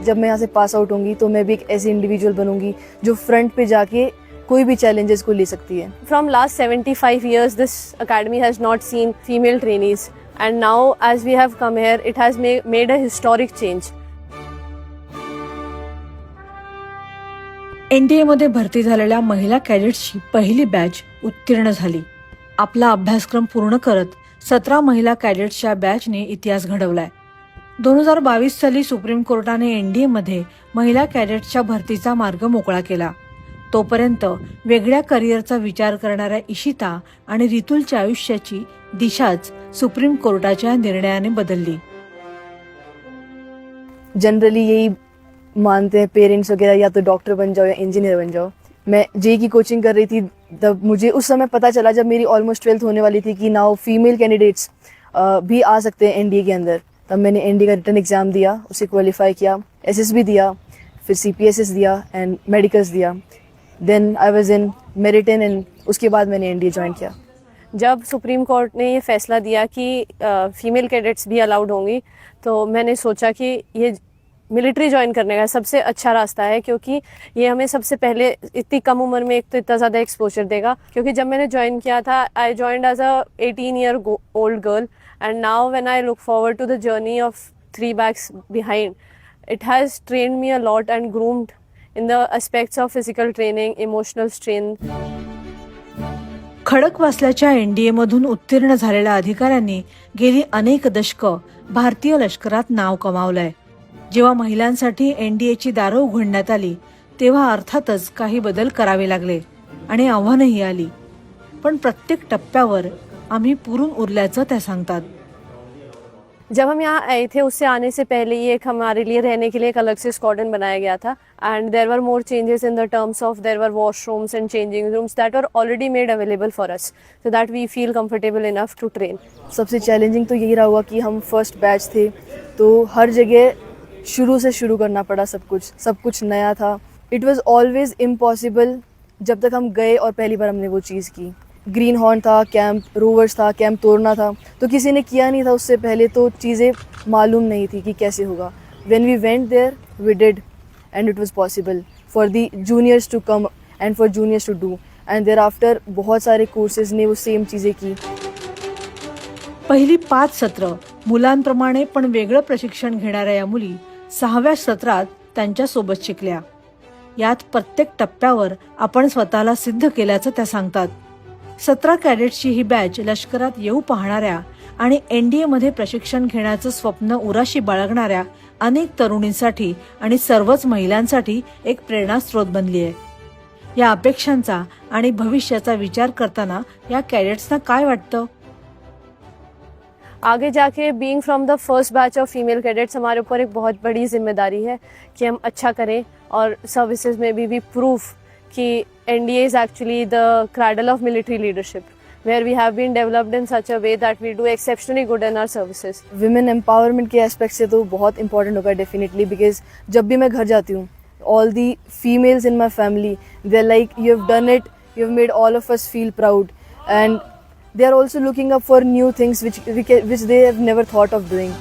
जब मैं यहाँ से पास आउट होंगी तो मैं भी एक ऐसी इंडिविजुअल बनूंगी जो फ्रंट पे जाके कोई भी चैलेंजेस को ले सकती है। From last 75 years, this academy has not seen female trainees, and now as we have come here, it has made a historic change. NDA मध्ये भरती झालेल्या महिला कॅडेट्सची पहिली बॅच उत्तीर्ण झाली. आपला अभ्यासक्रम पूर्ण करत 17 महिला कॅडेट्सच्या बॅचने इतिहास घडवलाय. 2022 साली सुप्रीम कोर्टाने NDA मध्ये महिला कॅडेट्सच्या भरतीचा मार्ग मोकळा केला. तोपर्यंत वेगळ्या करिअरचा विचार करणाऱ्या इशिता आणि रितुलच्या आयुष्याची दिशाच सुप्रीम कोर्टाच्या निर्णयाने बदलली. जनरली यही मानते हैं पेरेंट्स वगैरह, या तो डॉक्टर बन जाओ या इंजीनियर बन जाओ. मैं जेई की कोचिंग कर रही थी तब मुझे उस समय पता चला, जब मेरी ऑलमोस्ट 12th होने वाली थी, कि नाउ फीमेल कैंडिडेट्स भी आ सकते हैं NDA के अंदर. तब मैंने NDA का रिटर्न एग्जाम दिया, उसे क्वालिफाई किया, SSB दिया, फिर CPSS दिया एंड मेडिकल्स दिया. Then I was in merit and उसके बाद मैंने NDA ज्वाइन किया. जब सुप्रीम कोर्ट ने ये फैसला दिया कि फीमेल कैडेट्स भी अलाउड होंगी, तो मैंने सोचा कि ये मिलिट्री ज्वाइन करने का सबसे अच्छा रास्ता है, क्योंकि ये हमें सबसे पहले इतनी कम उम्र में एक तो इतना ज़्यादा एक्सपोजर देगा. क्योंकि जब मैंने ज्वाइन किया था, I joined as a 18-year-old girl, and now when I look forward to the journey of 3 bags behind, it has trained me a lot and groomed in the aspects of physical training, emotional strength. खडकवासल्याच्या NDA मधून उत्तीर्ण झालेल्या अधिकाऱ्यांनी गेली अनेक दशकं भारतीय लष्करात नाव कमावलंय. जेव्हा महिलांसाठी NDAची दारं उघडण्यात आली, तेव्हा अर्थातच काही बदल करावे लागले आणि आव्हानंही आली. पण प्रत्येक टप्प्यावर आम्ही पुरून उरल्याचं त्या सांगतात. जब हम यहाँ आए थे, उससे आने से पहले ही एक हमारे लिए रहने के लिए एक अलग से स्क्वाड्रन बनाया गया था, and there were more changes in the terms of there were washrooms and changing rooms that were already made available for us, so that we feel comfortable enough to train. सबसे challenging तो यही रहा हुआ कि हम first batch थे, तो हर जगह शुरू से शुरू करना पड़ा. सब कुछ नया था. इट वॉज ऑलवेज इम्पॉसिबल जब तक हम गए और पहली बार हमने वो चीज़ की. ग्रीन हॉर्न था, कैंप रोवर्स था, कैंप तोड़ना था, तो किसी ने किया नहीं था उससे पहले, तो चीज़ें मालूम नहीं थी कि कैसे होगा. When we went there we did, and it was possible for the juniors to come and for juniors to do, and there after बहुत सारे कोर्सेज ने वो सेम चीज़ें की. पहिली 5 सत्र मुलांप्रमाणे पण वेगळं प्रशिक्षण घेणाऱ्या या मुली 6व्या सत्रात त्यांच्यासोबत शिकल्या. यात प्रत्येक टप्प्यावर आपण स्वतःला सिद्ध केल्याचं त्या सांगतात. 17 कॅडेट्सची ही बॅच लष्करात येऊ पाहणाऱ्या आणि NDA मध्ये प्रशिक्षण घेण्याचं स्वप्न उराशी बाळगणाऱ्या अनेक तरुणींसाठी आणि सर्वच महिलांसाठी एक प्रेरणास्रोत बनली आहे. या अपेक्षांचा आणि भविष्याचा विचार करताना या कॅडेट्सना काय वाटतं? आगे जाके being from the first batch of female cadets, हमारे ऊपर एक बहुत बड़ी जिम्मेदारी है कि हम अच्छा करें और सर्विसेज में भी प्रूफ कि NDA is actually the cradle of military leadership, where we have been developed in such a way that we do exceptionally good in our services. Women empowerment के एस्पेक्ट से तो बहुत इंपॉर्टेंट होगा definitely, because जब भी मैं घर जाती हूँ, all the females in my family, they are like, you have done it, you have made all of us feel proud, and they are also looking up for new things which they have never thought of doing.